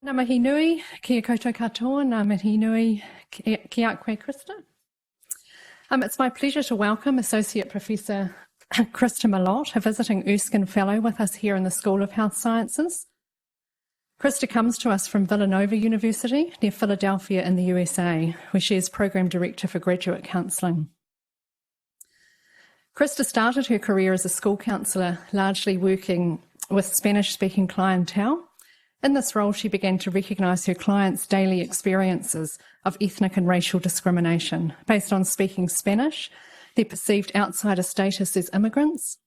Ngā mihi nui, kia koutou katoa, ngā mihi nui, kia koe Krista. It's my pleasure to welcome Associate Professor Krista Malott, a visiting Erskine Fellow with us here in the School of Health Sciences. Krista comes to us from Villanova University near Philadelphia in the USA, where she is Program Director for Graduate Counselling. Krista started her career as a school counsellor, largely working with Spanish-speaking clientele. In this role, she began to recognise her clients' daily experiences of ethnic and racial discrimination based on speaking Spanish, their perceived outsider status as immigrants,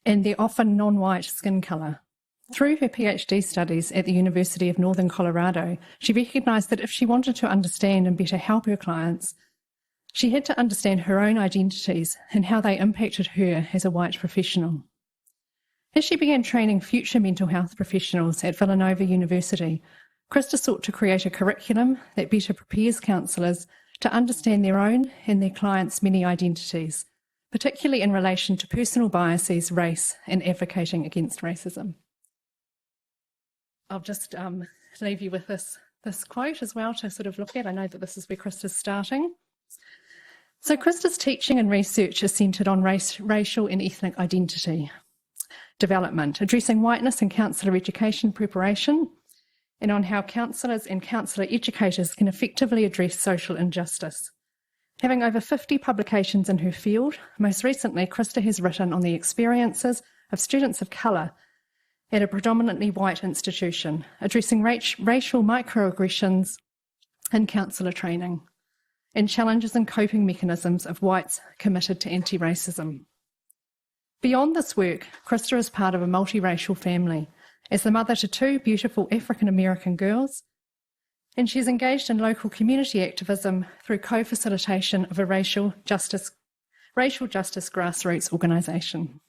and their often non-white skin colour. Through her PhD studies at the University of Northern Colorado, she recognised that if she wanted to understand and better help her clients, she had to understand her own identities and how they impacted her as a white professional. As she began training future mental health professionals at Villanova University, Krista sought to create a curriculum that better prepares counsellors to understand their own and their clients' many identities, particularly in relation to personal biases, race, and advocating against racism. I'll just leave you with this quote as well to sort of look at. I know that this is where Krista's starting. So Krista's teaching and research is centred on racial and ethnic identity development, addressing whiteness in counsellor education preparation, and on how counsellors and counsellor educators can effectively address social injustice. Having over 50 publications in her field, most recently Krista has written on the experiences of students of colour at a predominantly white institution, addressing racial microaggressions in counsellor training, and challenges and coping mechanisms of whites committed to anti-racism. Beyond this work, Krista is part of a multiracial family as the mother to two beautiful African-American girls, and she's engaged in local community activism through co-facilitation of a racial justice grassroots organisation.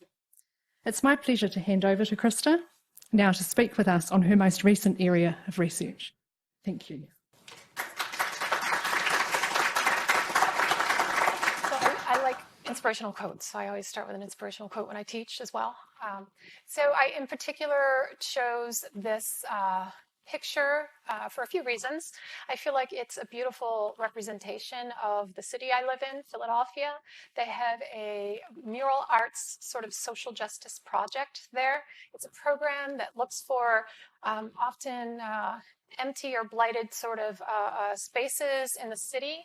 It's my pleasure to hand over to Krista now to speak with us on her most recent area of research. Thank you. Inspirational quotes. So I always start with an inspirational quote when I teach as well. So I, in particular, chose this picture for a few reasons. I feel like it's a beautiful representation of the city I live in, Philadelphia. They have a mural arts sort of social justice project there. It's a program that looks for often empty or blighted sort of spaces in the city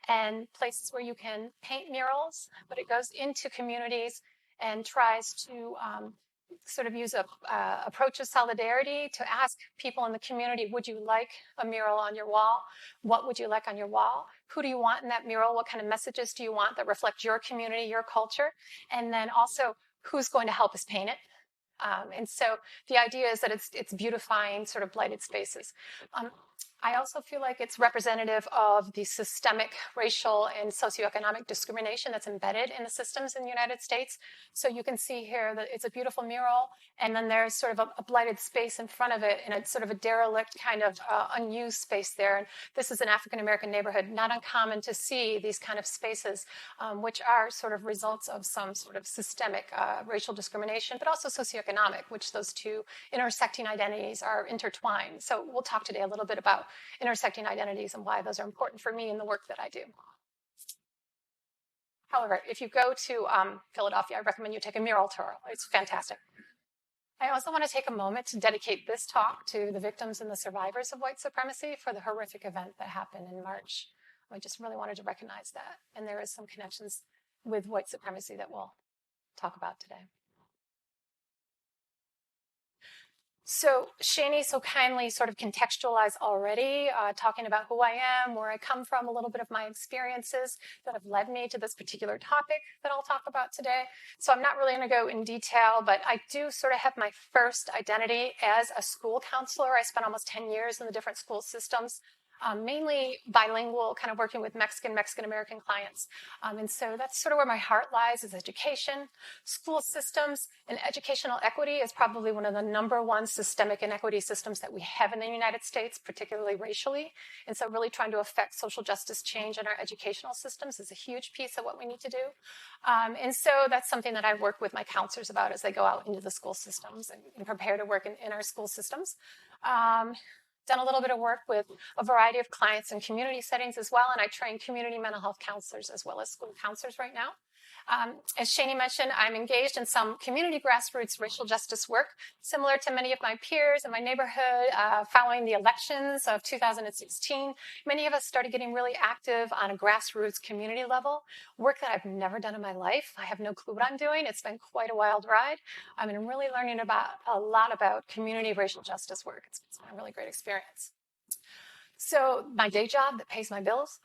and places where you can paint murals, but it goes into communities and tries to sort of use a approach of solidarity to ask people in the community, would you like a mural on your wall? What would you like on your wall? Who do you want in that mural? What kind of messages do you want that reflect your community, your culture? And then also, who's going to help us paint it? And so the idea is that it's beautifying sort of blighted spaces. I also feel like it's representative of the systemic racial and socioeconomic discrimination that's embedded in the systems in the United States. So you can see here that it's a beautiful mural, and then there's sort of a blighted space in front of it, and it's sort of a derelict kind of unused space there. And this is an African-American neighborhood, not uncommon to see these kind of spaces, which are sort of results of some sort of systemic racial discrimination, but also socioeconomic, which those two intersecting identities are intertwined. So we'll talk today a little bit about intersecting identities and why those are important for me in the work that I do. However, if you go to Philadelphia, I recommend you take a mural tour. It's fantastic. I also want to take a moment to dedicate this talk to the victims and the survivors of white supremacy for the horrific event that happened in March. I just really wanted to recognize that. And there is some connections with white supremacy that we'll talk about today. So Shani so kindly sort of contextualized already, talking about who I am, where I come from, a little bit of my experiences that have led me to this particular topic that I'll talk about today. So I'm not really going to go in detail, but I do sort of have my first identity as a school counselor. I spent almost 10 years in the different school systems. mainly bilingual, kind of working with Mexican-American clients. And so that's sort of where my heart lies, is education. School systems and educational equity is probably one of the number one systemic inequity systems that we have in the United States, particularly racially. And so really trying to affect social justice change in our educational systems is a huge piece of what we need to do. And so that's something that I work with my counselors about as they go out into the school systems and prepare to work in our school systems. Done a little bit of work with a variety of clients in community settings as well, and I train community mental health counselors as well as school counselors right now. As Shani mentioned, I'm engaged in some community grassroots racial justice work, similar to many of my peers in my neighborhood. Following the elections of 2016, many of us started getting really active on a grassroots community level, work that I've never done in my life. I have no clue what I'm doing. It's been quite a wild ride. I've been really learning a lot about community racial justice work. It's been a really great experience. So my day job that pays my bills,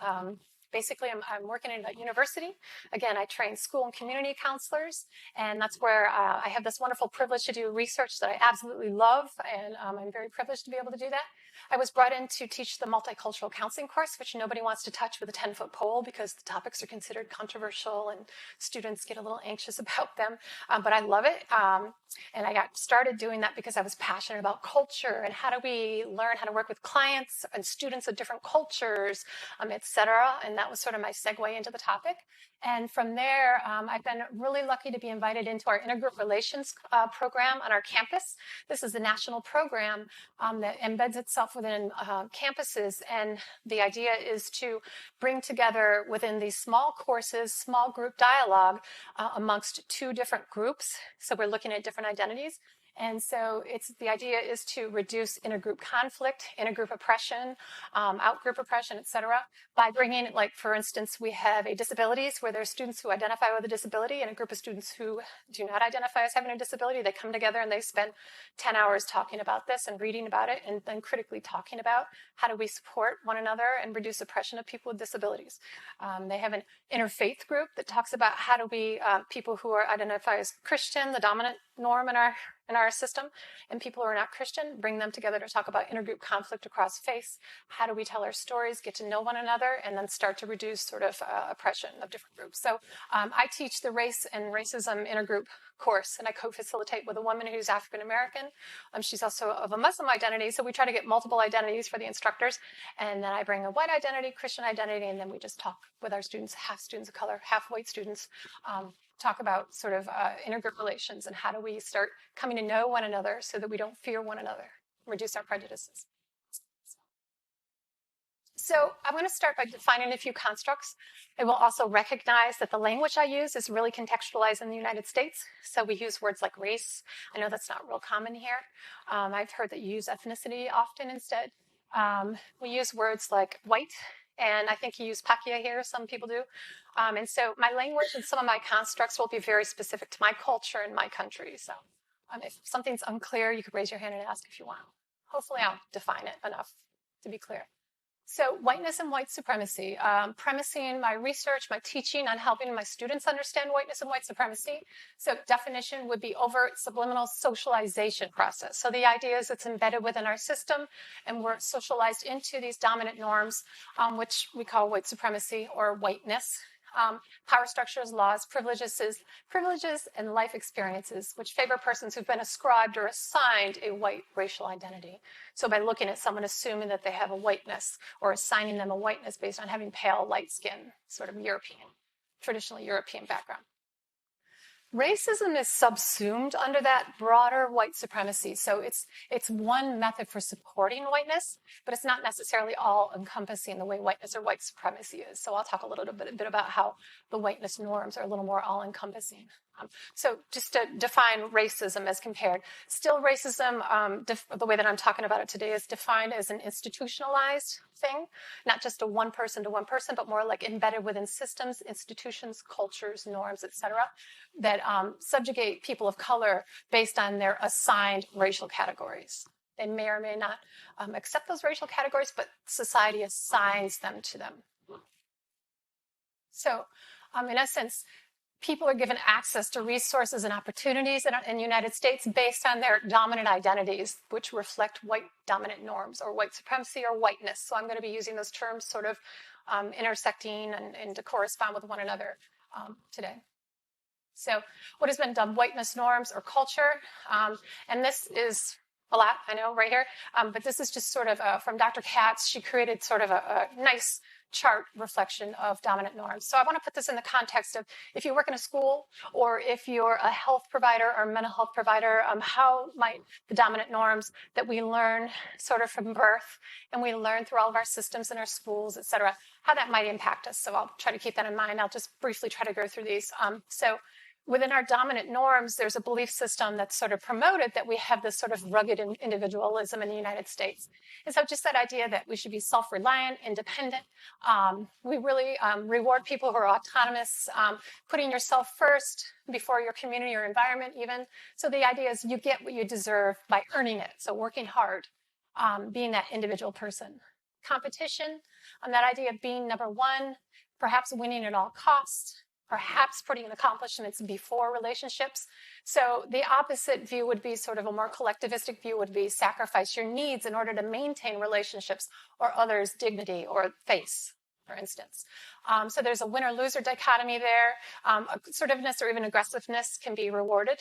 basically, I'm working at a university. Again, I train school and community counselors, and that's where I have this wonderful privilege to do research that I absolutely love, and I'm very privileged to be able to do that. I was brought in to teach the multicultural counseling course, which nobody wants to touch with a 10-foot pole because the topics are considered controversial and students get a little anxious about them, but I love it. And I got started doing that because I was passionate about culture and how do we learn how to work with clients and students of different cultures, et cetera. And that was sort of my segue into the topic. And from there, I've been really lucky to be invited into our Intergroup Relations program on our campus. This is a national program that embeds itself within campuses. And the idea is to bring together within these small courses, small group dialogue amongst two different groups. So we're looking at different identities. And so the idea is to reduce intergroup conflict, intergroup oppression, outgroup oppression, et cetera, by bringing, like, for instance, we have a disabilities where there's students who identify with a disability and a group of students who do not identify as having a disability. They come together and they spend 10 hours talking about this and reading about it and then critically talking about how do we support one another and reduce oppression of people with disabilities. They have an interfaith group that talks about how do we, people who identify as Christian, the dominant norm in our system, and people who are not Christian, bring them together to talk about intergroup conflict across faiths. How do we tell our stories, get to know one another, and then start to reduce sort of oppression of different groups. So I teach the race and racism intergroup course, and I co-facilitate with a woman who's African American. She's also of a Muslim identity, so we try to get multiple identities for the instructors. And then I bring a white identity, Christian identity, and then we just talk with our students, half students of color, half white students, talk about sort of intergroup relations and how do we start coming to know one another so that we don't fear one another, reduce our prejudices. So I'm going to start by defining a few constructs. I will also recognize that the language I use is really contextualized in the United States. So we use words like race. I know that's not real common here. I've heard that you use ethnicity often instead. We use words like white, and I think you use pakia here, some people do. And so my language and some of my constructs will be very specific to my culture and my country. So if something's unclear, you could raise your hand and ask if you want. Hopefully I'll define it enough to be clear. So whiteness and white supremacy, premising my research, my teaching on helping my students understand whiteness and white supremacy. So definition would be overt subliminal socialization process. So the idea is it's embedded within our system and we're socialized into these dominant norms, which we call white supremacy or whiteness. Power structures, laws, privileges, and life experiences, which favor persons who've been ascribed or assigned a white racial identity. So by looking at someone assuming that they have a whiteness or assigning them a whiteness based on having pale, light skin, sort of European, traditionally European background. Racism is subsumed under that broader white supremacy. So it's one method for supporting whiteness, but it's not necessarily all encompassing the way whiteness or white supremacy is. So I'll talk a little bit about how the whiteness norms are a little more all encompassing. So just to define racism as compared, still racism, the way that I'm talking about it today is defined as an institutionalized thing, not just a one person to one person, but more like embedded within systems, institutions, cultures, norms, et cetera, that subjugate people of color based on their assigned racial categories. They may or may not accept those racial categories, but society assigns them to them. So in essence, people are given access to resources and opportunities in the United States based on their dominant identities, which reflect white dominant norms or white supremacy or whiteness. So I'm going to be using those terms sort of intersecting and to correspond with one another today. So what has been dubbed whiteness norms or culture, and this is a lot, I know, right here, but this is just sort of from Dr. Katz. She created sort of a nice chart reflection of dominant norms. So I want to put this in the context of if you work in a school or if you're a health provider or mental health provider, how might the dominant norms that we learn sort of from birth and we learn through all of our systems in our schools, et cetera, how that might impact us. So I'll try to keep that in mind. I'll just briefly try to go through these. So within our dominant norms, there's a belief system that's sort of promoted that we have this sort of rugged individualism in the United States. And so just that idea that we should be self-reliant, independent. We really reward people who are autonomous, putting yourself first before your community or environment even. So the idea is you get what you deserve by earning it. So working hard, being that individual person. Competition, that idea of being number one, perhaps winning at all costs, perhaps putting accomplishments before relationships. So the opposite view would be sort of a more collectivistic view would be sacrifice your needs in order to maintain relationships or others' dignity or face, for instance. So there's a winner-loser dichotomy there. Assertiveness or even aggressiveness can be rewarded.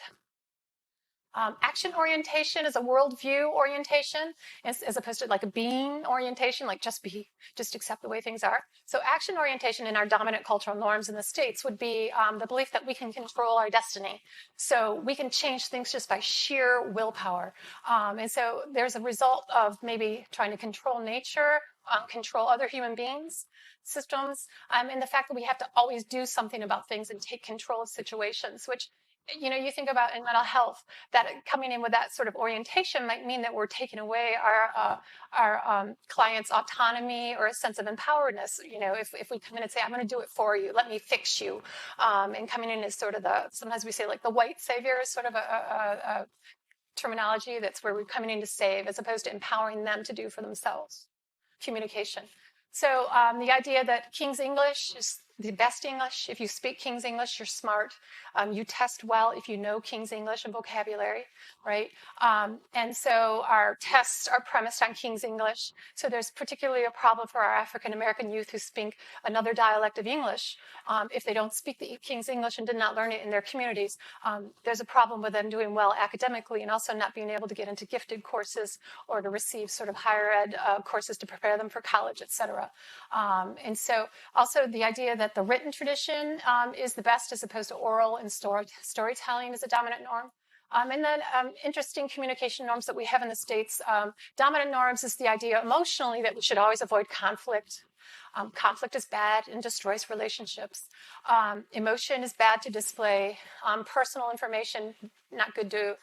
Action orientation is a worldview orientation as opposed to like a being orientation, like just be, just accept the way things are. So action orientation in our dominant cultural norms in the States would be the belief that we can control our destiny. So we can change things just by sheer willpower. And so there's a result of maybe trying to control nature, control other human beings, systems, and the fact that we have to always do something about things and take control of situations, which you think about in mental health, that coming in with that sort of orientation might mean that we're taking away our clients' autonomy or a sense of empoweredness. If we come in and say, I'm going to do it for you, let me fix you. And coming in is sort of sometimes we say like the white savior is sort of a terminology that's where we're coming in to save as opposed to empowering them to do for themselves. Communication. So the idea that King's English is the best English. If you speak King's English, you're smart. You test well if you know King's English and vocabulary, right? And so our tests are premised on King's English. So there's particularly a problem for our African-American youth who speak another dialect of English. If they don't speak the King's English and did not learn it in their communities, there's a problem with them doing well academically and also not being able to get into gifted courses or to receive sort of higher ed courses to prepare them for college, et cetera. And so also the idea that the written tradition is the best as opposed to oral and storytelling is a dominant norm. And then interesting communication norms that we have in the States. Dominant norms is the idea emotionally that we should always avoid conflict. Conflict is bad and destroys relationships. Emotion is bad to display. Personal information, not good to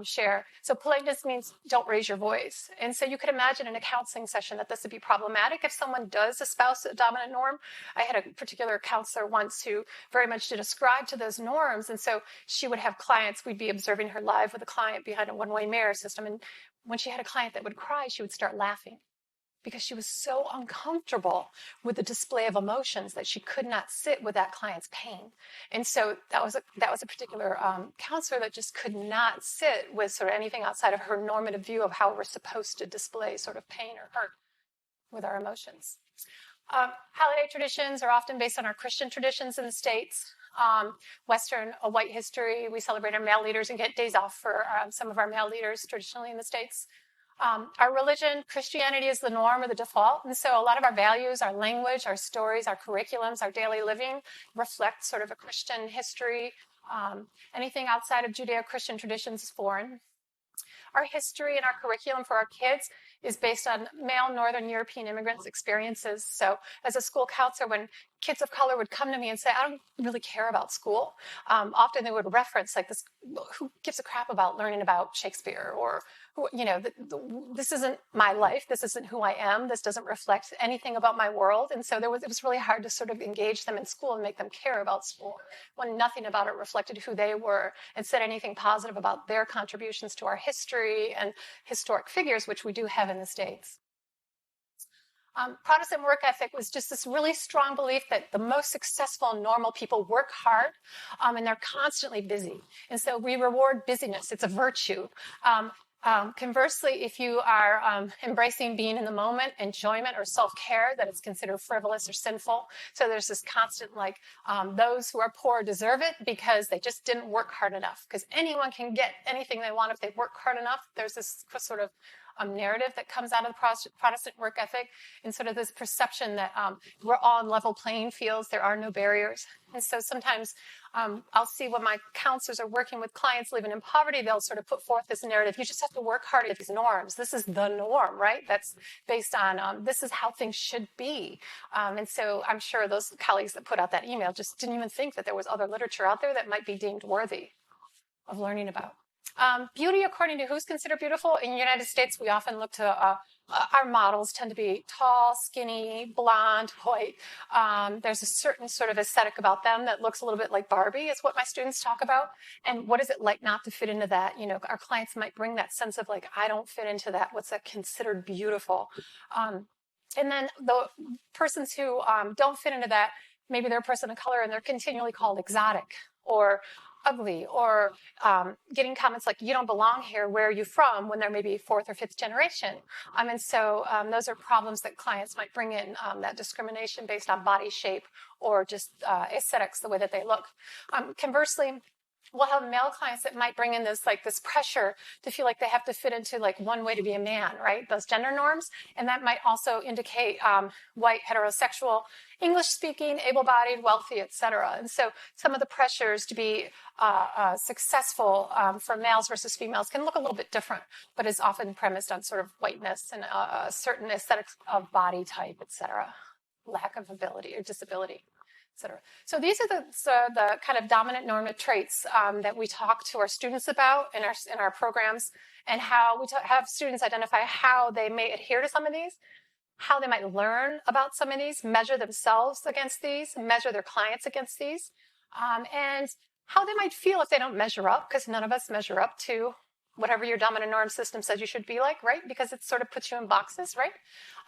share. So politeness means don't raise your voice. And so you could imagine in a counseling session that this would be problematic if someone does espouse a dominant norm. I had a particular counselor once who very much did ascribe to those norms. And so she would have clients, we'd be observing her live with a client behind a one-way mirror system. And when she had a client that would cry, she would start laughing, because she was so uncomfortable with the display of emotions that she could not sit with that client's pain. And so that was a particular counselor that just could not sit with sort of anything outside of her normative view of how we're supposed to display sort of pain or hurt with our emotions. Holiday traditions are often based on our Christian traditions in the States. Western, a white history, we celebrate our male leaders and get days off for some of our male leaders traditionally in the States. Our religion, Christianity is the norm or the default. And so a lot of our values, our language, our stories, our curriculums, our daily living reflect sort of a Christian history. Anything outside of Judeo-Christian traditions is foreign. Our history and our curriculum for our kids is based on male Northern European immigrants' experiences. So as a school counselor, when kids of color would come to me and say, I don't really care about school, often they would reference like this, who gives a crap about learning about Shakespeare, or this isn't my life, this isn't who I am, this doesn't reflect anything about my world. And so it was really hard to sort of engage them in school and make them care about school when nothing about it reflected who they were and said anything positive about their contributions to our history and historic figures, which we do have in the States. Protestant work ethic was just this really strong belief that the most successful, normal people work hard, and they're constantly busy. And so we reward busyness. It's a virtue. Conversely, if you are embracing being in the moment, enjoyment, or self-care, that it's considered frivolous or sinful. So there's this constant, those who are poor deserve it because they just didn't work hard enough. Because anyone can get anything they want if they work hard enough. There's this sort of narrative that comes out of the Protestant work ethic, and sort of this perception that we're all on level playing fields, there are no barriers. And so sometimes I'll see when my counselors are working with clients living in poverty, they'll sort of put forth this narrative, you just have to work hard at these norms. This is the norm, right? That's based on, this is how things should be. And so I'm sure those colleagues that put out that email just didn't even think that there was other literature out there that might be deemed worthy of learning about. Beauty, according to who's considered beautiful. In the United States, we often look to, our models tend to be tall, skinny, blonde, white. There's a certain sort of aesthetic about them that looks a little bit like Barbie, is what my students talk about. And what is it like not to fit into that? You know, our clients might bring that sense of like, I don't fit into that. What's that considered beautiful? And then the persons who don't fit into that, maybe they're a person of color and they're continually called exotic or ugly, or getting comments like, you don't belong here, where are you from, when they're maybe fourth or fifth generation. And so those are problems that clients might bring in, that discrimination based on body shape or just aesthetics, the way that they look. Conversely, we'll have male clients that might bring in this pressure to feel like they have to fit into like one way to be a man, right? Those gender norms. And that might also indicate white, heterosexual, English-speaking, able-bodied, wealthy, et cetera. And so some of the pressures to be successful for males versus females can look a little bit different, but is often premised on sort of whiteness and certain aesthetics of body type, et cetera, lack of ability or disability. Etc. So these are the kind of dominant normative traits that we talk to our students about in our programs, and how we have students identify how they may adhere to some of these, how they might learn about some of these, measure themselves against these, measure their clients against these, and how they might feel if they don't measure up, because none of us measure up to whatever your dominant norm system says you should be like, right? Because it sort of puts you in boxes, right?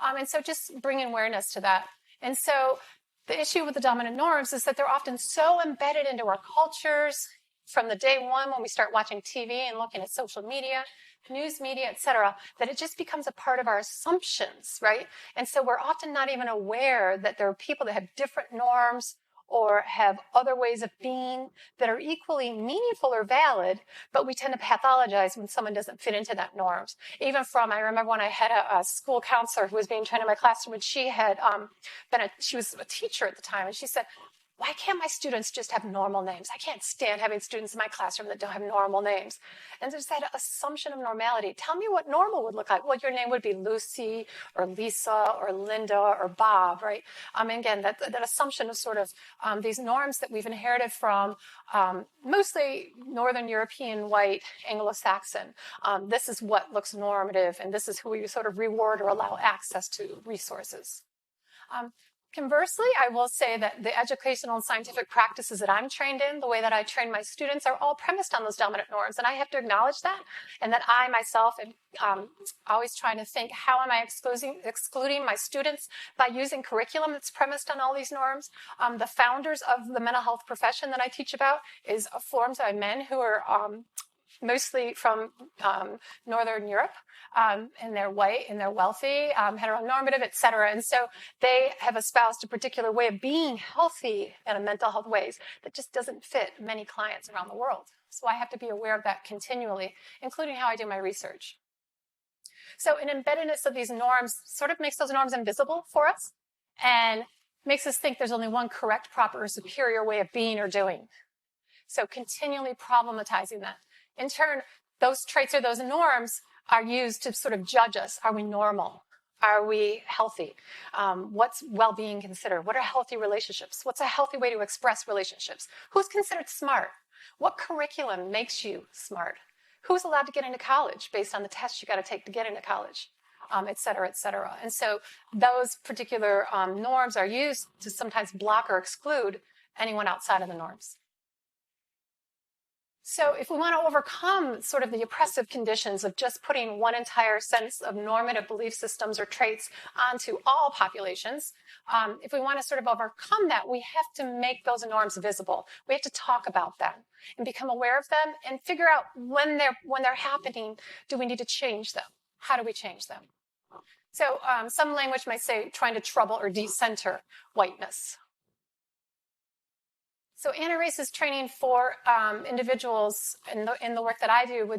And so just bring awareness to that. And so the issue with the dominant norms is that they're often so embedded into our cultures from the day one when we start watching TV and looking at social media, news media, et cetera, that it just becomes a part of our assumptions, right? And so we're often not even aware that there are people that have different norms or have other ways of being that are equally meaningful or valid, but we tend to pathologize when someone doesn't fit into that norms. Even I remember when I had a school counselor who was being trained in my classroom, and she had she was a teacher at the time, and she said, why can't my students just have normal names? I can't stand having students in my classroom that don't have normal names. And there's that assumption of normality. Tell me what normal would look like. Well, your name would be Lucy or Lisa or Linda or Bob, right? Again, that assumption of sort of these norms that we've inherited from mostly Northern European, white, Anglo-Saxon. This is what looks normative, and this is who we sort of reward or allow access to resources. Conversely, I will say that the educational and scientific practices that I'm trained in, the way that I train my students, are all premised on those dominant norms. And I have to acknowledge that, and that I myself am always trying to think, how am I excluding my students by using curriculum that's premised on all these norms? The founders of the mental health profession that I teach about is formed by men who are mostly from Northern Europe, and they're white and they're wealthy, heteronormative, et cetera. And so they have espoused a particular way of being healthy in a mental health ways that just doesn't fit many clients around the world. So I have to be aware of that continually, including how I do my research. So an embeddedness of these norms sort of makes those norms invisible for us and makes us think there's only one correct, proper, or superior way of being or doing. So continually problematizing that. In turn, those traits or those norms are used to sort of judge us. Are we normal? Are we healthy? What's well-being considered? What are healthy relationships? What's a healthy way to express relationships? Who's considered smart? What curriculum makes you smart? Who's allowed to get into college based on the tests you got to take to get into college? Et cetera, et cetera. And so those particular norms are used to sometimes block or exclude anyone outside of the norms. So if we want to overcome sort of the oppressive conditions of just putting one entire sense of normative belief systems or traits onto all populations, if we want to sort of overcome that, we have to make those norms visible. We have to talk about them and become aware of them and figure out when they're happening, do we need to change them? How do we change them? So some language might say trying to trouble or decenter whiteness. So anti-racist training for individuals in the work that I do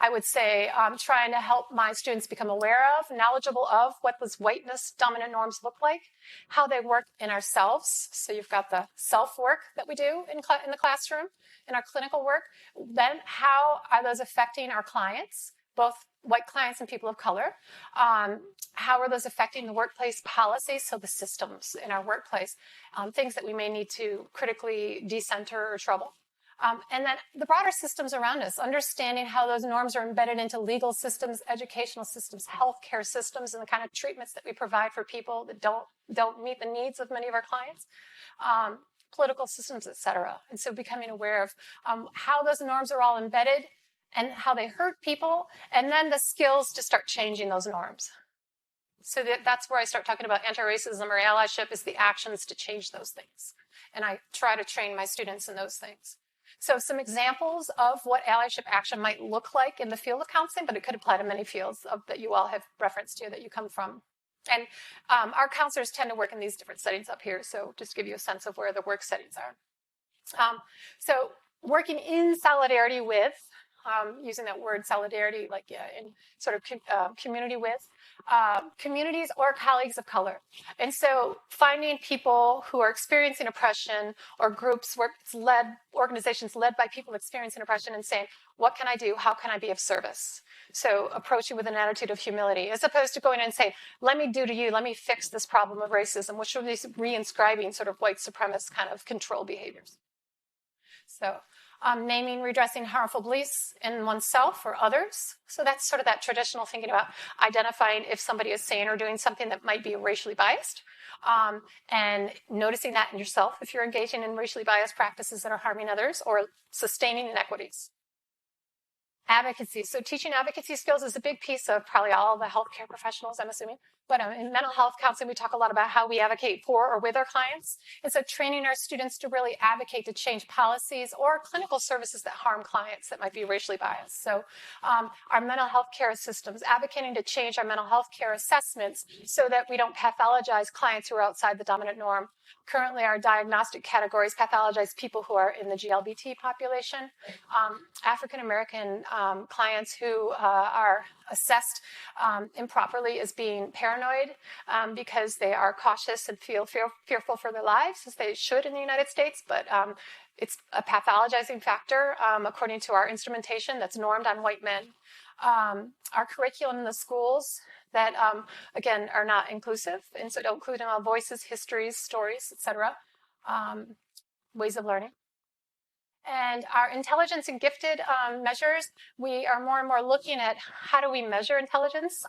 I would say trying to help my students become aware of, knowledgeable of what those whiteness dominant norms look like, how they work in ourselves. So you've got the self-work that we do in the classroom, in our clinical work. Then how are those affecting our clients, both white clients and people of color? How are those affecting the workplace policies, so the systems in our workplace, things that we may need to critically decenter or trouble? And then the broader systems around us, understanding how those norms are embedded into legal systems, educational systems, healthcare systems, and the kind of treatments that we provide for people that don't meet the needs of many of our clients. Political systems, et cetera. And so becoming aware of how those norms are all embedded and how they hurt people, and then the skills to start changing those norms. So that's where I start talking about anti-racism or allyship, is the actions to change those things. And I try to train my students in those things. So some examples of what allyship action might look like in the field of counseling, but it could apply to many fields that you all have referenced to, that you come from. And our counselors tend to work in these different settings up here, so just to give you a sense of where the work settings are. So working in solidarity with, using that word solidarity, like in sort of community with, communities or colleagues of color. And so finding people who are experiencing oppression, or groups where it's organizations led by people experiencing oppression, and saying, what can I do? How can I be of service? So approaching with an attitude of humility, as opposed to going in and saying, let me do to you, let me fix this problem of racism, which are these reinscribing sort of white supremacist kind of control behaviors. So naming, redressing harmful beliefs in oneself or others. So that's sort of that traditional thinking about identifying if somebody is saying or doing something that might be racially biased, and noticing that in yourself if you're engaging in racially biased practices that are harming others or sustaining inequities. Advocacy. So teaching advocacy skills is a big piece of probably all the healthcare professionals, I'm assuming. But in mental health counseling, we talk a lot about how we advocate for or with our clients. And so training our students to really advocate to change policies or clinical services that harm clients that might be racially biased. So our mental health care systems, advocating to change our mental health care assessments so that we don't pathologize clients who are outside the dominant norm. Currently, our diagnostic categories pathologize people who are in the GLBT population. African-American clients who are assessed improperly as being paranoid because they are cautious and feel fearful for their lives, as they should in the United States, but it's a pathologizing factor according to our instrumentation that's normed on white men. Our curriculum in the schools that, again, are not inclusive, and so don't include voices, histories, stories, etc., ways of learning. And our intelligence and gifted measures, we are more and more looking at how do we measure intelligence.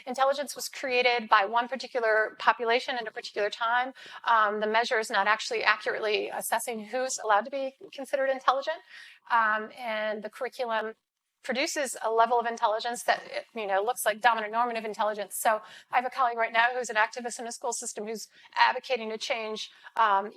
Intelligence was created by one particular population at a particular time. The measure is not actually accurately assessing who's allowed to be considered intelligent. And the curriculum produces a level of intelligence that looks like dominant normative intelligence. So I have a colleague right now who's an activist in a school system who's advocating to change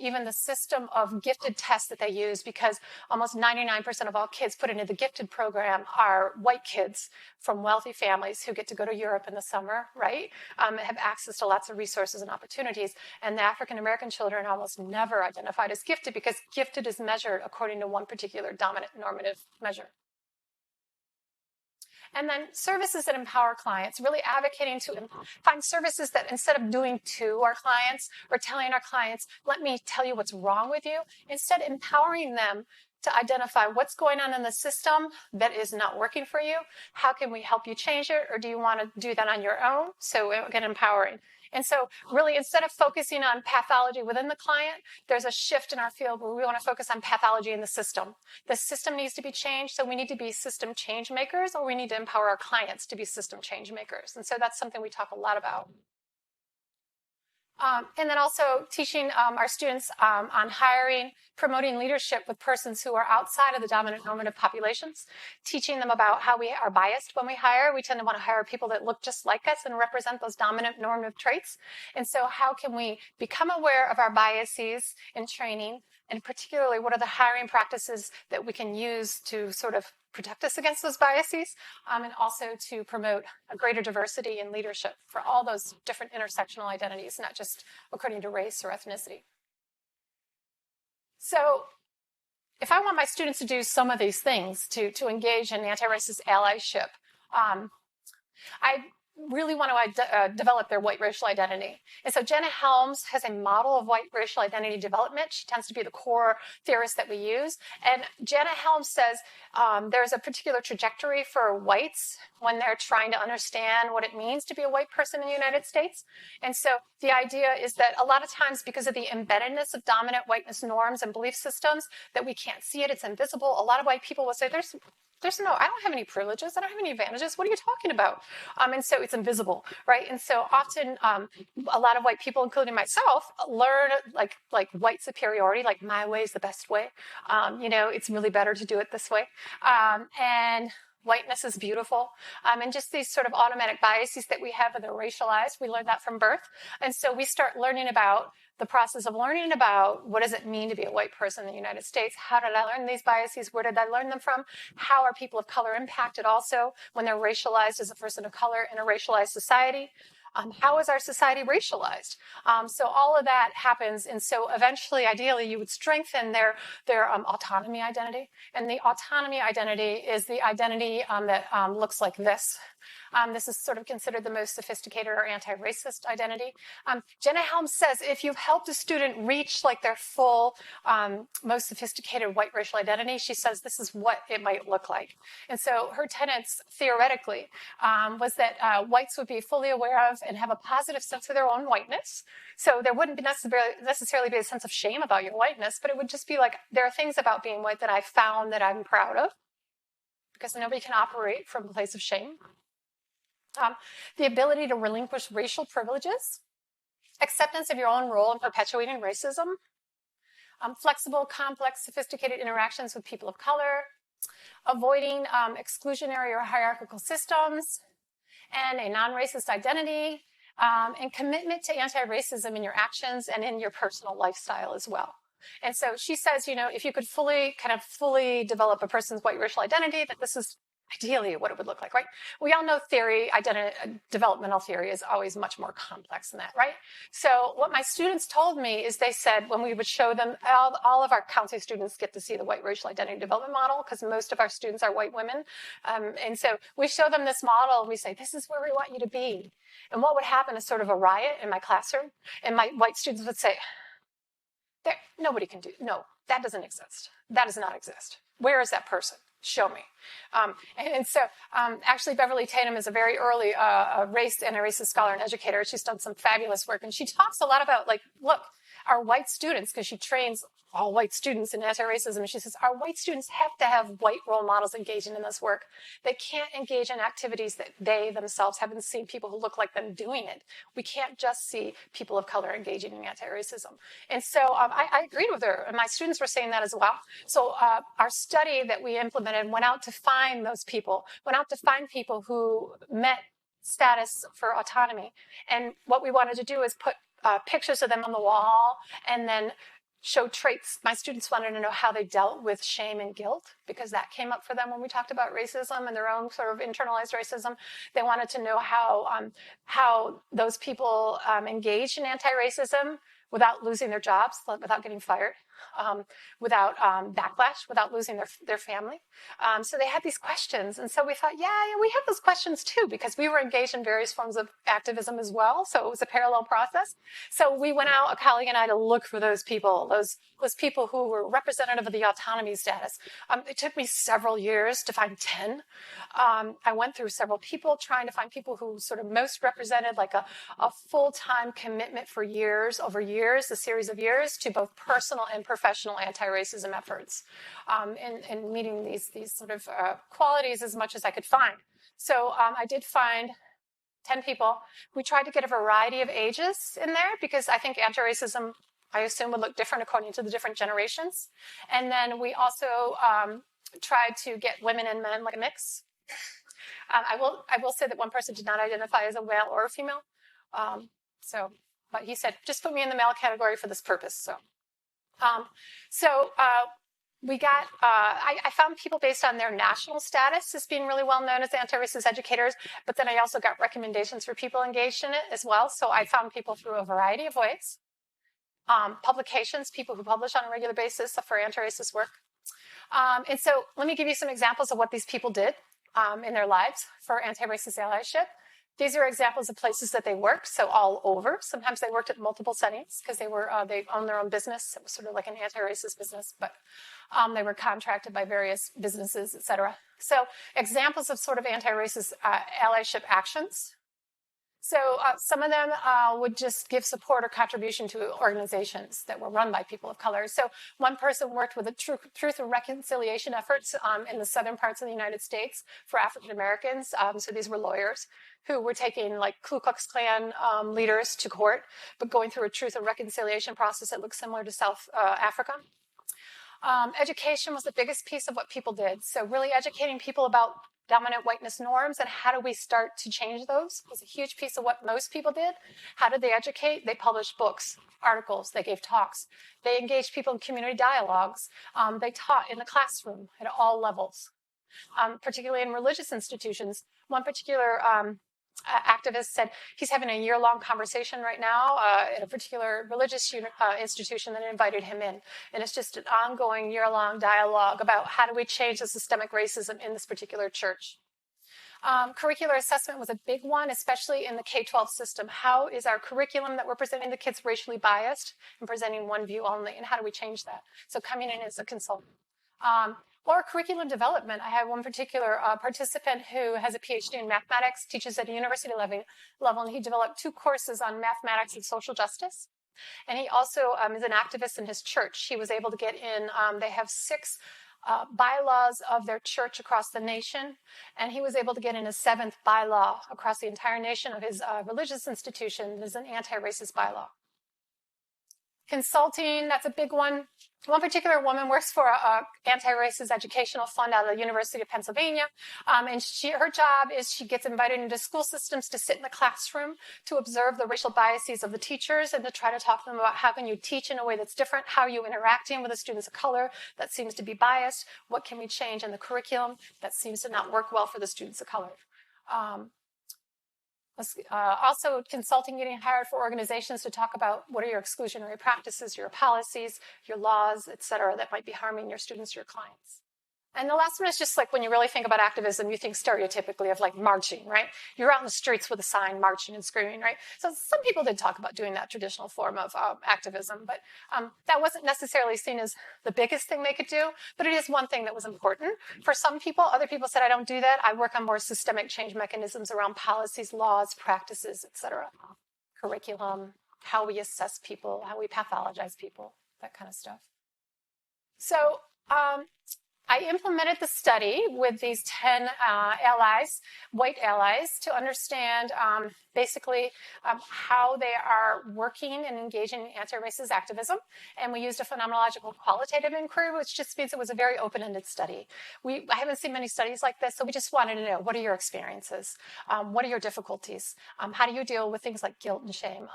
even the system of gifted tests that they use, because almost 99% of all kids put into the gifted program are white kids from wealthy families who get to go to Europe in the summer, right? Have access to lots of resources and opportunities. And the African-American children are almost never identified as gifted, because gifted is measured according to one particular dominant normative measure. And then services that empower clients, really advocating to find services that, instead of doing to our clients or telling our clients, let me tell you what's wrong with you, instead empowering them to identify what's going on in the system that is not working for you. How can we help you change it? Or do you want to do that on your own? So again, empowering. And so really, instead of focusing on pathology within the client, there's a shift in our field where we want to focus on pathology in the system. The system needs to be changed, so we need to be system change makers, or we need to empower our clients to be system change makers. And so that's something we talk a lot about. And then also teaching our students on hiring, promoting leadership with persons who are outside of the dominant normative populations, teaching them about how we are biased when we hire. We tend to want to hire people that look just like us and represent those dominant normative traits. And so how can we become aware of our biases in training, and particularly what are the hiring practices that we can use to sort of protect us against those biases, and also to promote a greater diversity in leadership for all those different intersectional identities, not just according to race or ethnicity. So if I want my students to do some of these things to engage in anti-racist allyship, I really want to develop their white racial identity. And so Jenna Helms has a model of white racial identity development. She tends to be the core theorist that we use. And Jenna Helms says there's a particular trajectory for whites when they're trying to understand what it means to be a white person in the United States. And so the idea is that a lot of times, because of the embeddedness of dominant whiteness norms and belief systems, that we can't see it, it's invisible. A lot of white people will say, I don't have any privileges. I don't have any advantages. What are you talking about? And so it's invisible, right? And so often a lot of white people, including myself, learn like white superiority, like my way is the best way. It's really better to do it this way. And whiteness is beautiful. And just these sort of automatic biases that we have that are racialized, we learn that from birth. And so we start learning about the process of learning about what does it mean to be a white person in the United States? How did I learn these biases? Where did I learn them from? How are people of color impacted also when they're racialized as a person of color in a racialized society? How is our society racialized? So all of that happens. And so eventually, ideally, you would strengthen their autonomy identity. And the autonomy identity is the identity that looks like this. This is sort of considered the most sophisticated or anti-racist identity. Jenna Helms says if you've helped a student reach like their full, most sophisticated white racial identity, she says this is what it might look like. And so her tenets, theoretically, was that whites would be fully aware of and have a positive sense of their own whiteness. So there wouldn't necessarily be a sense of shame about your whiteness, but it would just be like, there are things about being white that I found that I'm proud of, because nobody can operate from a place of shame. The ability to relinquish racial privileges, acceptance of your own role in perpetuating racism, flexible, complex, sophisticated interactions with people of color, avoiding exclusionary or hierarchical systems, and a non-racist identity, and commitment to anti-racism in your actions and in your personal lifestyle as well. And so she says, if you could fully develop a person's white racial identity, that this is ideally what it would look like, right? We all know developmental theory is always much more complex than that, right? So what my students told me is they said when we would show them, all of our counseling students get to see the white racial identity development model because most of our students are white women. And so we show them this model and we say, this is where we want you to be. And what would happen is sort of a riot in my classroom. And my white students would say, nobody can do, no, that doesn't exist. That does not exist. Where is that person? Show me. And so actually Beverly Tatum is a very early race and a racist scholar and educator. She's done some fabulous work. And she talks a lot about, look, our white students, because she trains all white students in anti-racism, and she says our white students have to have white role models engaging in this work. They can't engage in activities that they themselves haven't seen people who look like them doing it. We can't just see people of color engaging in anti-racism. And so I agreed with her, and my students were saying that as well. So our study that we implemented went out to find those people, went out to find people who met status for autonomy. And what we wanted to do is put pictures of them on the wall and then show traits. My students wanted to know how they dealt with shame and guilt, because that came up for them when we talked about racism and their own sort of internalized racism. They wanted to know how those people engaged in anti-racism without losing their jobs, without getting fired, without backlash, without losing their family. So they had these questions. And so we thought, yeah, we have those questions too, because we were engaged in various forms of activism as well. So it was a parallel process. So we went out, a colleague and I, to look for those people, those people who were representative of the autonomy status. It took me several years to find 10. I went through several people trying to find people who sort of most represented like a full-time commitment for years, over years, a series of years, to both personal and professional anti-racism efforts, and meeting these sort of qualities as much as I could find. So I did find 10 people. We tried to get a variety of ages in there because I think anti-racism, I assume, would look different according to the different generations. And then we also tried to get women and men like a mix. I will say that one person did not identify as a male or a female. But he said, just put me in the male category for this purpose. We got, I found people based on their national status as being really well known as anti-racist educators, but then I also got recommendations for people engaged in it as well. So I found people through a variety of ways. Publications, people who publish on a regular basis for anti-racist work. And so let me give you some examples of what these people did in their lives for anti-racist allyship. These are examples of places that they worked, so all over. Sometimes they worked at multiple settings because they owned their own business. It was sort of like an anti-racist business, but they were contracted by various businesses, et cetera. So examples of sort of anti-racist allyship actions. So some of them would just give support or contribution to organizations that were run by people of color. So one person worked with the truth and reconciliation efforts in the southern parts of the United States for African Americans. So these were lawyers who were taking like Ku Klux Klan leaders to court, but going through a truth and reconciliation process that looked similar to South Africa. Education was the biggest piece of what people did. So really educating people about dominant whiteness norms and how do we start to change those was a huge piece of what most people did. How did they educate? They published books, articles, they gave talks. They engaged people in community dialogues. They taught in the classroom at all levels, particularly in religious institutions. One particular activist said he's having a year-long conversation right now at a particular religious institution that invited him in. And it's just an ongoing year-long dialogue about how do we change the systemic racism in this particular church. Curricular assessment was a big one, especially in the K-12 system. How is our curriculum that we're presenting to kids racially biased and presenting one view only, and how do we change that? So coming in as a consultant. Or curriculum development. I have one particular participant who has a PhD in mathematics, teaches at a university level, and he developed 2 courses on mathematics and social justice. And he also is an activist in his church. He was able to get in, they have 6 bylaws of their church across the nation, and he was able to get in a 7th bylaw across the entire nation of his religious institution. There's an anti-racist bylaw. Consulting, that's a big one. One particular woman works for an anti-racist educational fund out of the University of Pennsylvania. And her job is she gets invited into school systems to sit in the classroom to observe the racial biases of the teachers and to try to talk to them about how can you teach in a way that's different, how are you interacting with the students of color that seems to be biased, what can we change in the curriculum that seems to not work well for the students of color. Also consulting, getting hired for organizations to talk about what are your exclusionary practices, your policies, your laws, et cetera, that might be harming your students, your clients. And the last one is just like when you really think about activism, you think stereotypically of like marching, right? You're out in the streets with a sign marching and screaming, right? So some people did talk about doing that traditional form of activism, but that wasn't necessarily seen as the biggest thing they could do, but it is one thing that was important. For some people, other people said, I don't do that. I work on more systemic change mechanisms around policies, laws, practices, et cetera. Curriculum, how we assess people, how we pathologize people, that kind of stuff. So, I implemented the study with these 10 allies, white allies, to understand basically how they are working and engaging in anti-racist activism. And we used a phenomenological qualitative inquiry, which just means it was a very open-ended study. I haven't seen many studies like this, so we just wanted to know, what are your experiences? What are your difficulties? How do you deal with things like guilt and shame?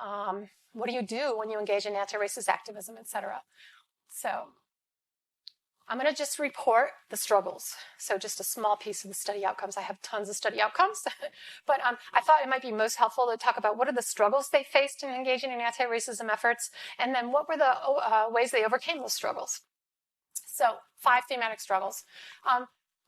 What do you do when you engage in anti-racist activism, et cetera? So I'm going to just report the struggles. So just a small piece of the study outcomes. I have tons of study outcomes. But I thought it might be most helpful to talk about what are the struggles they faced in engaging in anti-racism efforts, and then what were the ways they overcame those struggles. So 5 thematic struggles.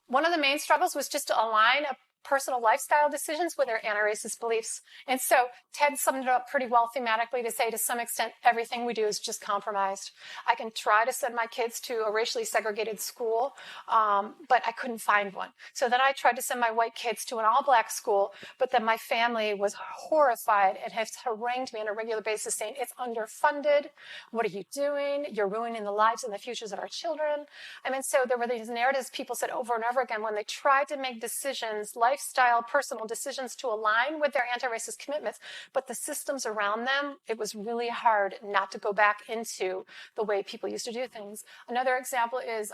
One of the main struggles was just to align personal lifestyle decisions with their anti-racist beliefs. And so Ted summed it up pretty well thematically to say, to some extent, everything we do is just compromised. I can try to send my kids to a racially segregated school, but I couldn't find one. So then I tried to send my white kids to an all-black school, but then my family was horrified and has harangued me on a regular basis saying, it's underfunded. What are you doing? You're ruining the lives and the futures of our children. I mean, so there were these narratives people said over and over again when they tried to make decisions, lifestyle, personal decisions to align with their anti-racist commitments, but the systems around them, it was really hard not to go back into the way people used to do things. Another example is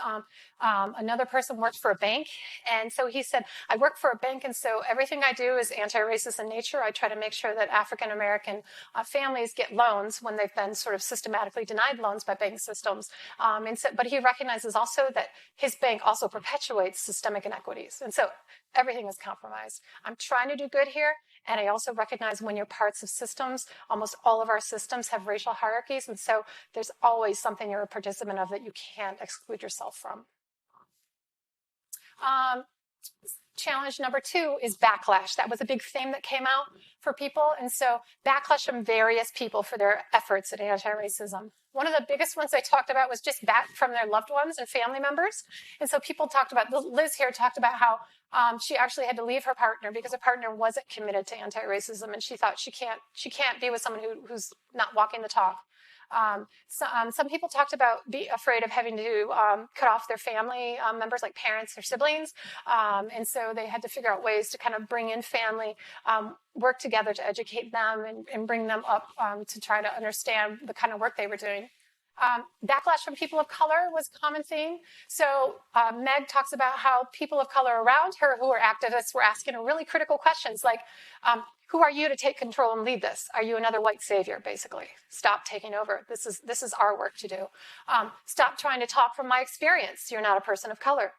another person worked for a bank, and so he said, I work for a bank, and so everything I do is anti-racist in nature. I try to make sure that African American families get loans when they've been sort of systematically denied loans by bank systems. But he recognizes also that his bank also perpetuates systemic inequities. And so everything is compromised. I'm trying to do good here. And I also recognize when you're parts of systems, almost all of our systems have racial hierarchies. And so there's always something you're a participant of that you can't exclude yourself from. Challenge number 2 is backlash. That was a big theme that came out for people. And so backlash from various people for their efforts at anti-racism. One of the biggest ones they talked about was just back from their loved ones and family members. And so people talked about, Liz here talked about how she actually had to leave her partner because her partner wasn't committed to anti-racism, and she thought she can't be with someone who's not walking the talk. Some people talked about being afraid of having to cut off their family members, like parents or siblings. And so they had to figure out ways to kind of bring in family, work together to educate them and bring them up to try to understand the kind of work they were doing. Backlash from people of color was a common theme. So Meg talks about how people of color around her who were activists were asking her really critical questions like, who are you to take control and lead this? Are you another white savior, basically? Stop taking over. This is our work to do. Stop trying to talk from my experience. You're not a person of color.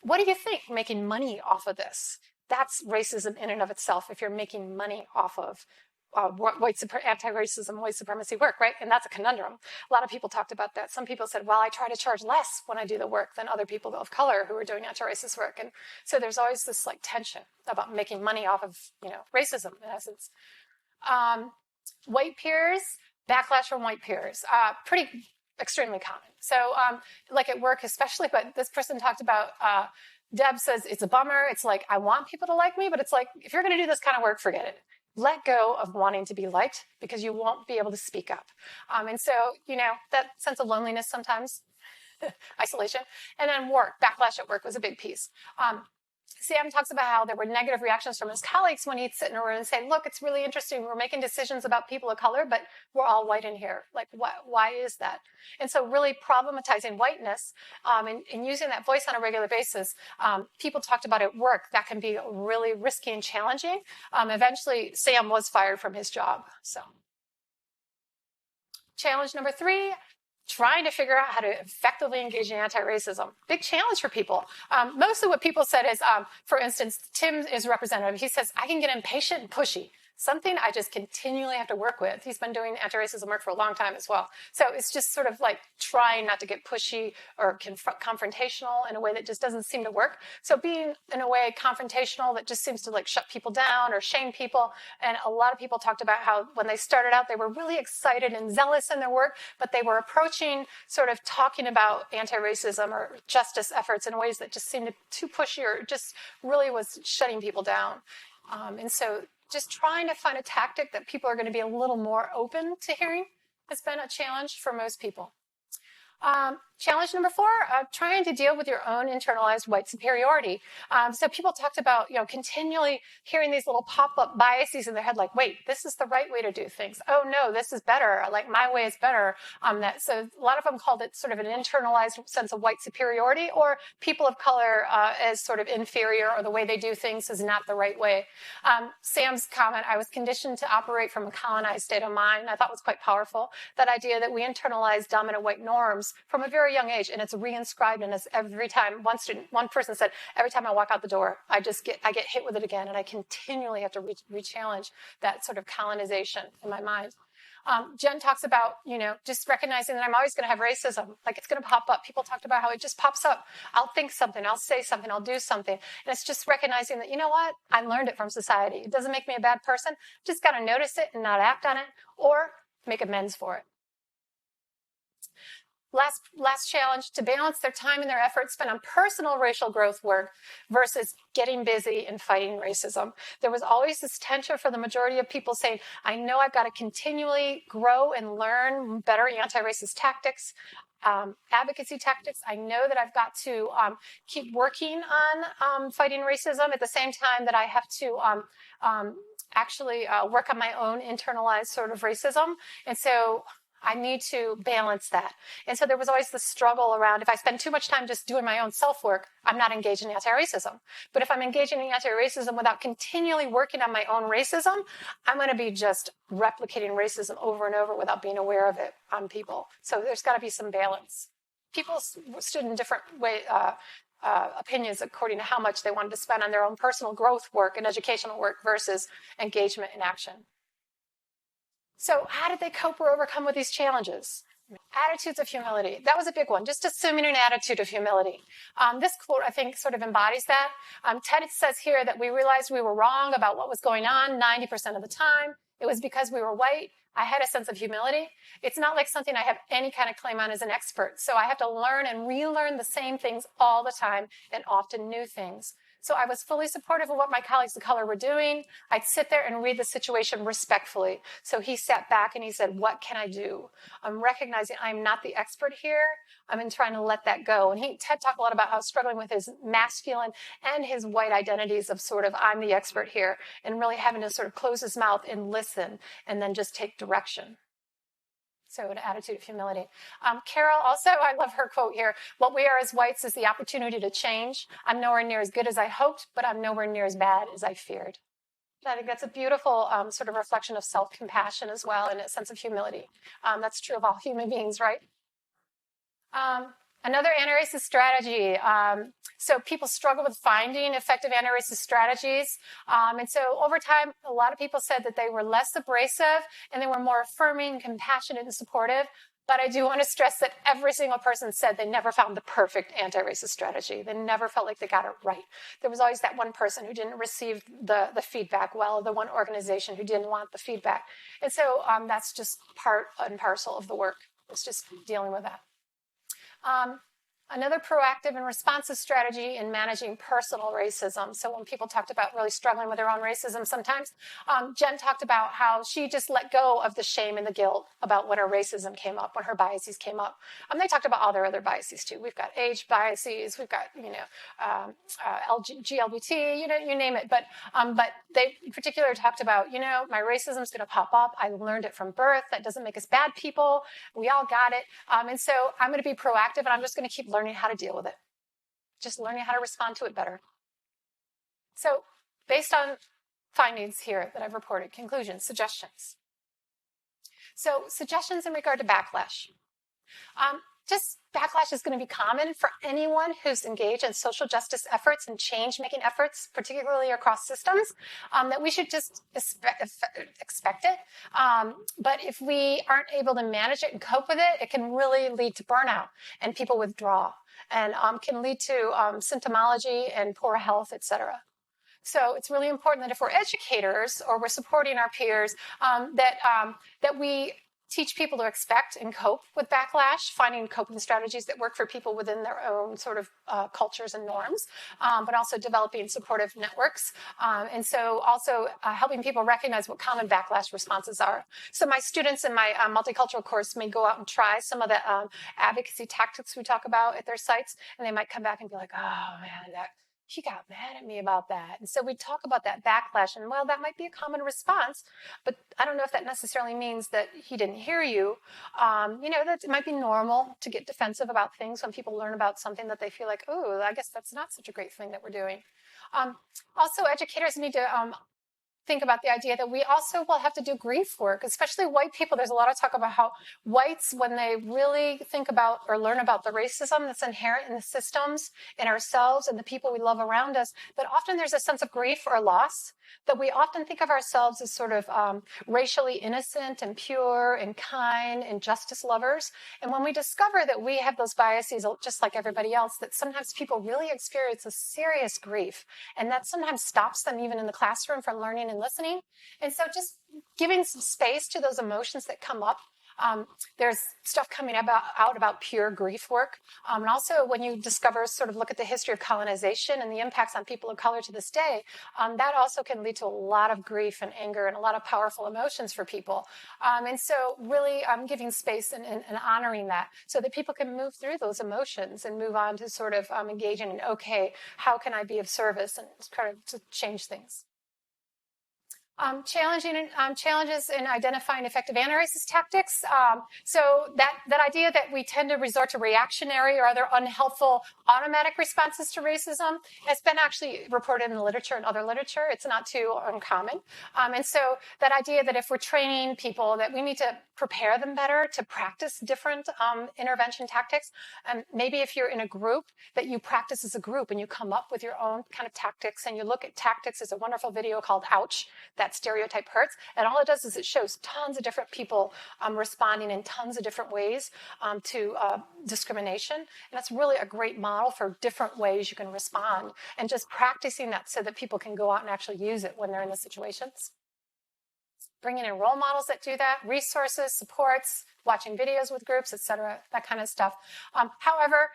What do you think, making money off of this? That's racism in and of itself, if you're making money off of anti-racism, white supremacy work, right? And that's a conundrum. A lot of people talked about that. Some people said, well, I try to charge less when I do the work than other people of color who are doing anti-racist work. And so there's always this like tension about making money off of, racism in essence. White peers, backlash from white peers, pretty extremely common. So like at work especially, but this person talked about, Deb says, it's a bummer. It's like, I want people to like me, but it's like, if you're going to do this kind of work, forget it. Let go of wanting to be liked because you won't be able to speak up. And so, that sense of loneliness sometimes, isolation. And then work, backlash at work was a big piece. Sam talks about how there were negative reactions from his colleagues when he'd sit in a room and say, look, it's really interesting. We're making decisions about people of color, but we're all white in here. Like, why is that? And so really problematizing whiteness and using that voice on a regular basis, people talked about at work, that can be really risky and challenging. Eventually, Sam was fired from his job. So, challenge number 3, trying to figure out how to effectively engage in anti-racism. Big challenge for people. Mostly what people said is, for instance, Tim is representative. He says, I can get impatient and pushy. Something I just continually have to work with. He's been doing anti-racism work for a long time as well. So it's just sort of like trying not to get pushy or confrontational in a way that just doesn't seem to work. So being in a way confrontational that just seems to like shut people down or shame people. And a lot of people talked about how when they started out, they were really excited and zealous in their work, but they were approaching sort of talking about anti-racism or justice efforts in ways that just seemed too pushy or just really was shutting people down. And so just trying to find a tactic that people are going to be a little more open to hearing has been a challenge for most people. Challenge number 4, trying to deal with your own internalized white superiority. So people talked about, continually hearing these little pop-up biases in their head, like, wait, this is the right way to do things. Oh no, this is better. Like my way is better. So a lot of them called it sort of an internalized sense of white superiority, or people of color as sort of inferior, or the way they do things is not the right way. Sam's comment, I was conditioned to operate from a colonized state of mind, I thought was quite powerful. That idea that we internalize dominant white norms from a very young age, and it's reinscribed in us every time. One person said, every time I walk out the door, I get hit with it again, and I continually have to re-challenge that sort of colonization in my mind. Jen talks about, just recognizing that I'm always going to have racism. Like, it's going to pop up. People talked about how it just pops up. I'll think something, I'll say something, I'll do something. And it's just recognizing that, you know what? I learned it from society. It doesn't make me a bad person. Just got to notice it and not act on it, or make amends for it. Last challenge, to balance their time and their efforts spent on personal racial growth work versus getting busy and fighting racism. There was always this tension for the majority of people saying, I know I've got to continually grow and learn better anti-racist tactics. advocacy tactics. I know that I've got to keep working on fighting racism at the same time that I have to actually work on my own internalized sort of racism. And so I need to balance that. And so there was always this struggle around, if I spend too much time just doing my own self-work, I'm not engaged in anti-racism. But if I'm engaging in anti-racism without continually working on my own racism, I'm going to be just replicating racism over and over without being aware of it on people. So there's got to be some balance. People stood in different opinions according to how much they wanted to spend on their own personal growth work and educational work versus engagement in action. So how did they cope or overcome with these challenges? Attitudes of humility. That was a big one, just assuming an attitude of humility. This quote, I think, sort of embodies that. Ted says here that we realized we were wrong about what was going on 90% of the time. It was because we were white. I had a sense of humility. It's not like something I have any kind of claim on as an expert. So I have to learn and relearn the same things all the time, and often new things. So I was fully supportive of what my colleagues of color were doing. I'd sit there and read the situation respectfully. So he sat back and he said, what can I do? I'm recognizing I'm not the expert here. I'm trying to let that go. And Ted talked a lot about how struggling with his masculine and his white identities of sort of, I'm the expert here, and really having to sort of close his mouth and listen and then just take direction. So an attitude of humility. Carol, also, I love her quote here. What we are as whites is the opportunity to change. I'm nowhere near as good as I hoped, but I'm nowhere near as bad as I feared. I think that's a beautiful sort of reflection of self-compassion as well, and a sense of humility. That's true of all human beings, right? Another anti-racist strategy. So people struggle with finding effective anti-racist strategies. And so over time, a lot of people said that they were less abrasive and they were more affirming, compassionate, and supportive. But I do want to stress that every single person said they never found the perfect anti-racist strategy. They never felt like they got it right. There was always that one person who didn't receive the feedback well, the one organization who didn't want the feedback. And so that's just part and parcel of the work. It's just dealing with that. Another proactive and responsive strategy in managing personal racism. So when people talked about really struggling with their own racism sometimes, Jen talked about how she just let go of the shame and the guilt about when her racism came up, when her biases came up. They talked about all their other biases too. We've got age biases, we've got, GLBT, you name it. But they in particular talked about, my racism is going to pop up. I learned it from birth. That doesn't make us bad people. We all got it. And so I'm going to be proactive, and I'm just going to keep learning how to deal with it. Just learning how to respond to it better. So based on findings here that I've reported, conclusions, suggestions. So suggestions in regard to backlash. Just backlash is going to be common for anyone who's engaged in social justice efforts and change-making efforts, particularly across systems, that we should just expect it. But if we aren't able to manage it and cope with it, it can really lead to burnout, and people withdraw, and can lead to symptomology and poor health, et cetera. So it's really important that if we're educators or we're supporting our peers, that we teach people to expect and cope with backlash, finding coping strategies that work for people within their own sort of cultures and norms, but also developing supportive networks. And so also helping people recognize what common backlash responses are. So my students in my multicultural course may go out and try some of the advocacy tactics we talk about at their sites, and they might come back and be like, oh man, he got mad at me about that. And so we talk about that backlash, and well, that might be a common response, but I don't know if that necessarily means that he didn't hear you. That it might be normal to get defensive about things when people learn about something that they feel like, oh, I guess that's not such a great thing that we're doing. Also, educators need to think about the idea that we also will have to do grief work, especially white people. There's a lot of talk about how whites, when they really think about or learn about the racism that's inherent in the systems, in ourselves, and the people we love around us, that often there's a sense of grief or loss, that we often think of ourselves as sort of racially innocent and pure and kind and justice lovers. And when we discover that we have those biases just like everybody else, that sometimes people really experience a serious grief, and that sometimes stops them even in the classroom from learning and listening. And so just giving some space to those emotions that come up There's stuff coming out about pure grief work. And also when you discover, sort of look at the history of colonization and the impacts on people of color to this day, that also can lead to a lot of grief and anger and a lot of powerful emotions for people. And so really giving space and honoring that so that people can move through those emotions and move on to sort of engaging in, okay, how can I be of service and kind of to change things. Challenges in identifying effective anti-racist tactics. So that idea that we tend to resort to reactionary or other unhelpful automatic responses to racism has been actually reported in the literature and other literature. It's not too uncommon. And so that idea that if we're training people that we need to prepare them better to practice different intervention tactics, and maybe if you're in a group that you practice as a group and you come up with your own kind of tactics and you look at tactics. There's a wonderful video called Ouch, That Stereotype Hurts. And all it does is it shows tons of different people responding in tons of different ways to discrimination. And that's really a great model for different ways you can respond and just practicing that so that people can go out and actually use it when they're in the situations. Bringing in role models that do that, resources, supports, watching videos with groups, et cetera, that kind of stuff. However,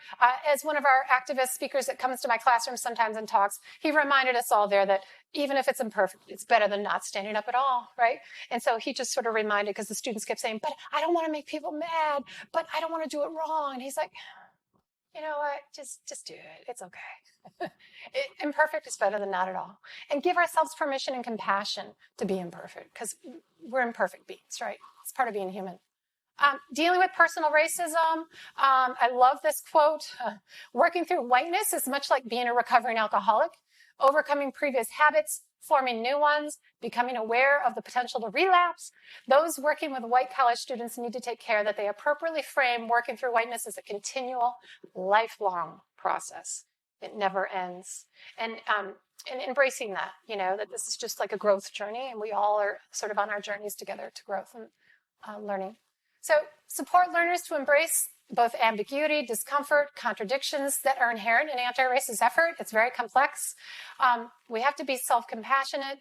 as one of our activist speakers that comes to my classroom sometimes and talks, he reminded us all there that even if it's imperfect, it's better than not standing up at all, right? And so he just sort of reminded, because the students kept saying, but I don't want to make people mad, but I don't want to do it wrong. And he's like, you know what, just do it, it's okay. Imperfect is better than not at all. And give ourselves permission and compassion to be imperfect, because we're imperfect beings, right? It's part of being human. Dealing with personal racism, I love this quote. Working through whiteness is much like being a recovering alcoholic. Overcoming previous habits, forming new ones, becoming aware of the potential to relapse. Those working with white college students need to take care that they appropriately frame working through whiteness as a continual, lifelong process. It never ends. And embracing that, that this is just like a growth journey, and we all are sort of on our journeys together to growth and learning. So support learners to embrace both ambiguity, discomfort, contradictions that are inherent in anti-racist effort. It's very complex. We have to be self-compassionate.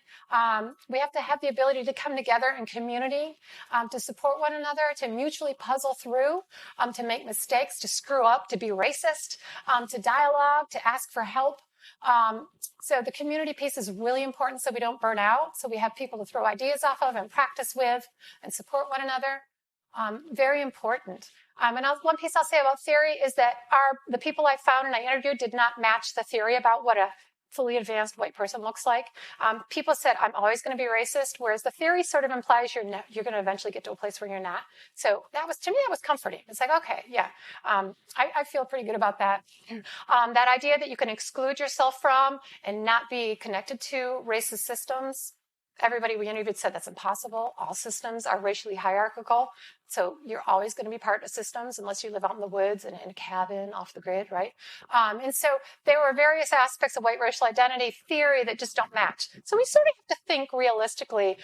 We have to have the ability to come together in community, to support one another, to mutually puzzle through, to make mistakes, to screw up, to be racist, to dialogue, to ask for help. So the community piece is really important so we don't burn out, so we have people to throw ideas off of and practice with and support one another. Very important. And one piece I'll say about theory is that the people I found and I interviewed did not match the theory about what a fully advanced white person looks like. People said, I'm always going to be racist, whereas the theory sort of implies you're going to eventually get to a place where you're not. So to me, that was comforting. It's like, okay, yeah, I feel pretty good about that. That idea that you can exclude yourself from and not be connected to racist systems. Everybody we interviewed said that's impossible. All systems are racially hierarchical. So you're always going to be part of systems unless you live out in the woods and in a cabin off the grid, right? And so there were various aspects of white racial identity theory that just don't match. So we sort of have to think realistically.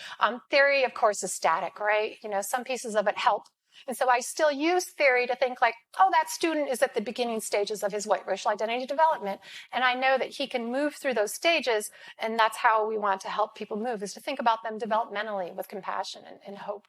Theory, of course, is static, right? Some pieces of it help. And so I still use theory to think like, oh, that student is at the beginning stages of his white racial identity development. And I know that he can move through those stages. And that's how we want to help people move, is to think about them developmentally with compassion and hope.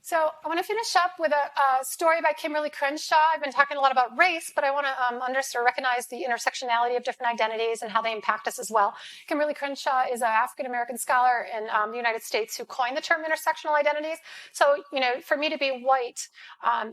So I want to finish up with a story by Kimberly Crenshaw. I've been talking a lot about race, but I want to recognize the intersectionality of different identities and how they impact us as well. Kimberly Crenshaw is an African-American scholar in the United States who coined the term intersectional identities. So, for me to be white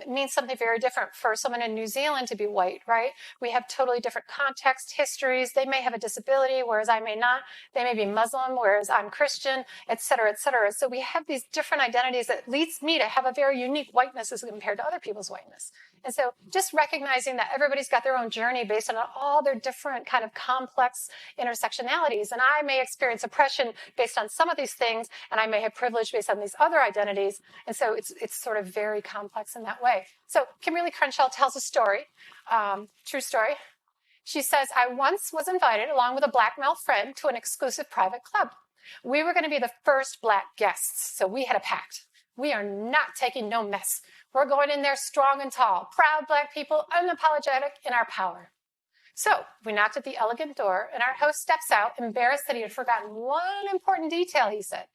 means something very different for someone in New Zealand to be white, right? We have totally different contexts, histories. They may have a disability, whereas I may not. They may be Muslim, whereas I'm Christian, et cetera, et cetera. So we have these different identities that leads me to have a very unique whiteness as compared to other people's whiteness. And so just recognizing that everybody's got their own journey based on all their different kind of complex intersectionalities. And I may experience oppression based on some of these things, and I may have privilege based on these other identities. And so it's sort of very complex in that way. So Kimberly Crenshaw tells a story, true story. She says, I once was invited along with a black male friend to an exclusive private club. We were going to be the first black guests, so we had a pact. We are not taking no mess. We're going in there strong and tall, proud black people, unapologetic in our power. So we knocked at the elegant door, and our host steps out, embarrassed that he had forgotten one important detail, he said.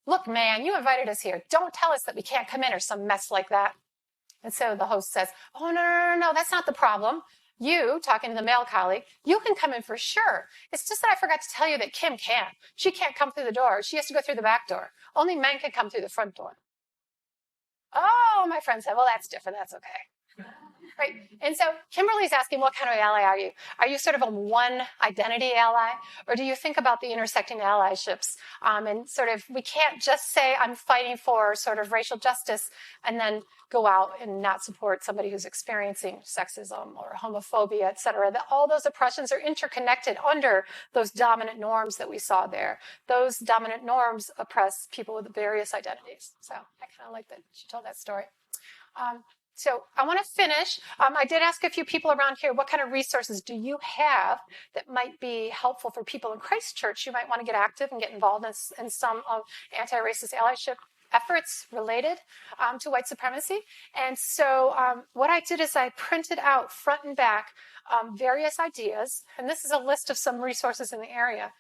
look, man, you invited us here. Don't tell us that we can't come in or some mess like that. And so the host says, oh, no, that's not the problem. You, talking to the male colleague, you can come in for sure. It's just that I forgot to tell you that Kim can't. She can't come through the door. She has to go through the back door. Only men can come through the front door. Oh, my friend said, well, that's different. That's okay. Right? And so Kimberly's asking, what kind of ally are you? Are you sort of a one identity ally? Or do you think about the intersecting allyships? And sort of, we can't just say I'm fighting for sort of racial justice and then go out and not support somebody who's experiencing sexism or homophobia, et cetera. That all those oppressions are interconnected under those dominant norms that we saw there. Those dominant norms oppress people with various identities. So I kind of like that she told that story. So I want to finish. I did ask a few people around here, what kind of resources do you have that might be helpful for people in Christchurch? You might want to get active and get involved in some anti-racist allyship efforts related to white supremacy. And so what I did is I printed out front and back various ideas. And this is a list of some resources in the area.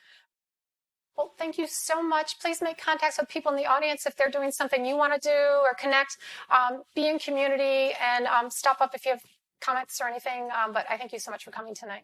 Well, thank you so much. Please make contacts with people in the audience if they're doing something you want to do or connect. Be in community and stop up if you have comments or anything. But I thank you so much for coming tonight.